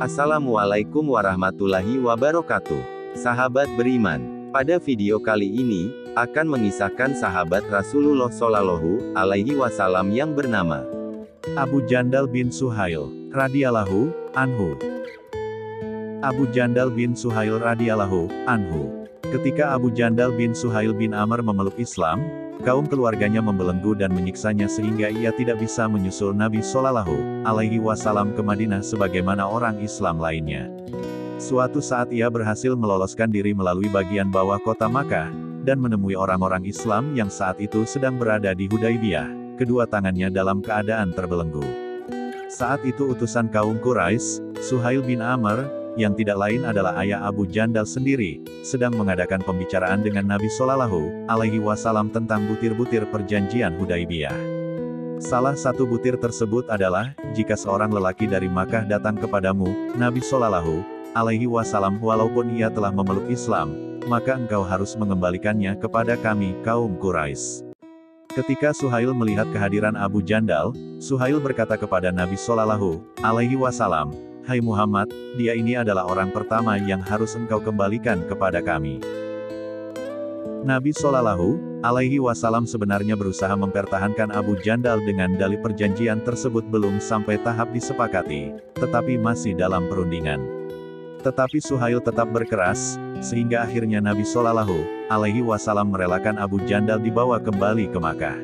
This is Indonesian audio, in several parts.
Assalamualaikum warahmatullahi wabarakatuh. Sahabat beriman, pada video kali ini, akan mengisahkan sahabat Rasulullah Shallallahu Alaihi Wasallam yang bernama Abu Jandal bin Suhail, radhiyallahu anhu. Abu Jandal bin Suhail radhiyallahu anhu. Ketika Abu Jandal bin Suhail bin Amr memeluk Islam, kaum keluarganya membelenggu dan menyiksanya sehingga ia tidak bisa menyusul Nabi Shallallahu Alaihi Wasallam ke Madinah sebagaimana orang Islam lainnya. Suatu saat ia berhasil meloloskan diri melalui bagian bawah kota Makkah, dan menemui orang-orang Islam yang saat itu sedang berada di Hudaybiyah, kedua tangannya dalam keadaan terbelenggu. Saat itu utusan kaum Quraisy, Suhail bin Amr, yang tidak lain adalah ayah Abu Jandal sendiri, sedang mengadakan pembicaraan dengan Nabi Shallallahu Alaihi Wasallam tentang butir-butir perjanjian Hudaybiyah. Salah satu butir tersebut adalah, jika seorang lelaki dari Makkah datang kepadamu, Nabi Shallallahu Alaihi Wasallam, walaupun ia telah memeluk Islam, maka engkau harus mengembalikannya kepada kami, kaum Quraisy. Ketika Suhail melihat kehadiran Abu Jandal, Suhail berkata kepada Nabi Shallallahu Alaihi Wasallam, "Hai Muhammad, dia ini adalah orang pertama yang harus engkau kembalikan kepada kami." Nabi Shallallahu Alaihi Wasallam sebenarnya berusaha mempertahankan Abu Jandal dengan dalih perjanjian tersebut belum sampai tahap disepakati, tetapi masih dalam perundingan. Tetapi Suhail tetap berkeras, sehingga akhirnya Nabi Shallallahu Alaihi Wasallam merelakan Abu Jandal dibawa kembali ke Makkah.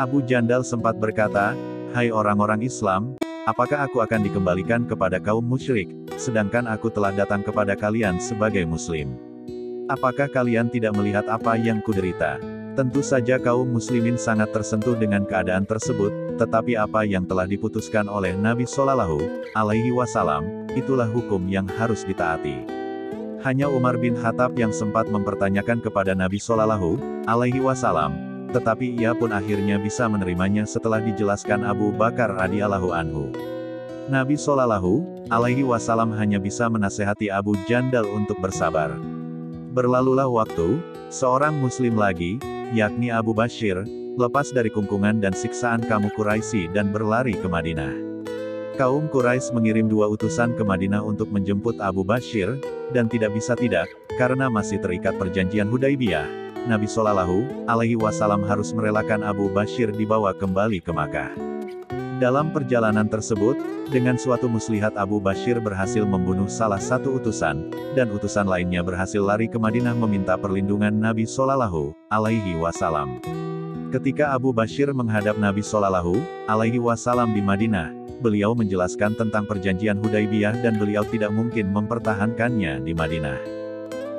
Abu Jandal sempat berkata, "Hai orang-orang Islam, apakah aku akan dikembalikan kepada kaum musyrik, sedangkan aku telah datang kepada kalian sebagai muslim? Apakah kalian tidak melihat apa yang kuderita?" Tentu saja kaum muslimin sangat tersentuh dengan keadaan tersebut, tetapi apa yang telah diputuskan oleh Nabi Shallallahu Alaihi Wasallam, itulah hukum yang harus ditaati. Hanya Umar bin Khattab yang sempat mempertanyakan kepada Nabi Shallallahu Alaihi Wasallam, tetapi ia pun akhirnya bisa menerimanya setelah dijelaskan Abu Bakar radhiyallahu anhu. Nabi Shallallahu Alaihi Wasallam hanya bisa menasehati Abu Jandal untuk bersabar. Berlalulah waktu, seorang muslim lagi, yakni Abu Bashir, lepas dari kungkungan dan siksaan kaum Quraisy dan berlari ke Madinah. Kaum Quraisy mengirim 2 utusan ke Madinah untuk menjemput Abu Bashir, dan tidak bisa tidak, karena masih terikat perjanjian Hudaybiyah, Nabi Shallallahu Alaihi Wasallam harus merelakan Abu Bashir dibawa kembali ke Makkah. Dalam perjalanan tersebut, dengan suatu muslihat Abu Bashir berhasil membunuh salah satu utusan, dan utusan lainnya berhasil lari ke Madinah meminta perlindungan Nabi Shallallahu Alaihi Wasallam. Ketika Abu Bashir menghadap Nabi Shallallahu Alaihi Wasallam di Madinah, beliau menjelaskan tentang perjanjian Hudaybiyah dan beliau tidak mungkin mempertahankannya di Madinah.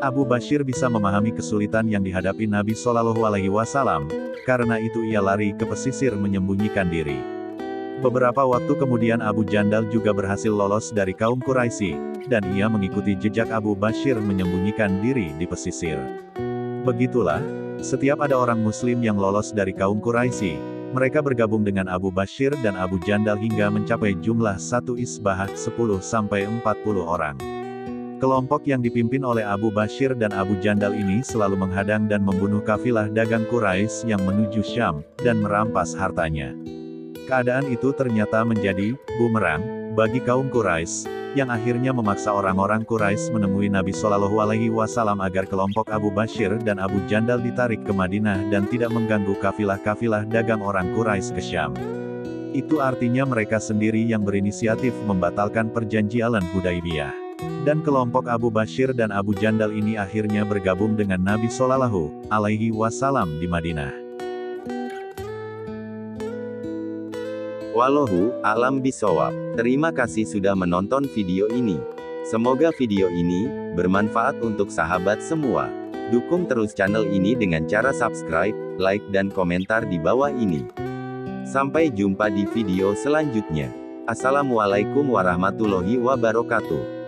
Abu Bashir bisa memahami kesulitan yang dihadapi Nabi Shallallahu Alaihi Wasallam, karena itu ia lari ke pesisir menyembunyikan diri. Beberapa waktu kemudian Abu Jandal juga berhasil lolos dari kaum Quraisy, dan ia mengikuti jejak Abu Bashir menyembunyikan diri di pesisir. Begitulah, setiap ada orang muslim yang lolos dari kaum Quraisy, mereka bergabung dengan Abu Bashir dan Abu Jandal hingga mencapai jumlah satu isbah 10-40 orang. Kelompok yang dipimpin oleh Abu Bashir dan Abu Jandal ini selalu menghadang dan membunuh kafilah dagang Quraisy yang menuju Syam, dan merampas hartanya. Keadaan itu ternyata menjadi bumerang bagi kaum Quraisy, yang akhirnya memaksa orang-orang Quraisy menemui Nabi Shallallahu Alaihi Wasallam agar kelompok Abu Bashir dan Abu Jandal ditarik ke Madinah dan tidak mengganggu kafilah-kafilah dagang orang Quraisy ke Syam. Itu artinya mereka sendiri yang berinisiatif membatalkan perjanjian Hudaybiyah. Dan kelompok Abu Bashir dan Abu Jandal ini akhirnya bergabung dengan Nabi Shallallahu Alaihi Wasallam di Madinah. Wallahu a'lam bishawab. Terima kasih sudah menonton video ini. Semoga video ini bermanfaat untuk sahabat semua. Dukung terus channel ini dengan cara subscribe, like dan komentar di bawah ini. Sampai jumpa di video selanjutnya. Assalamualaikum warahmatullahi wabarakatuh.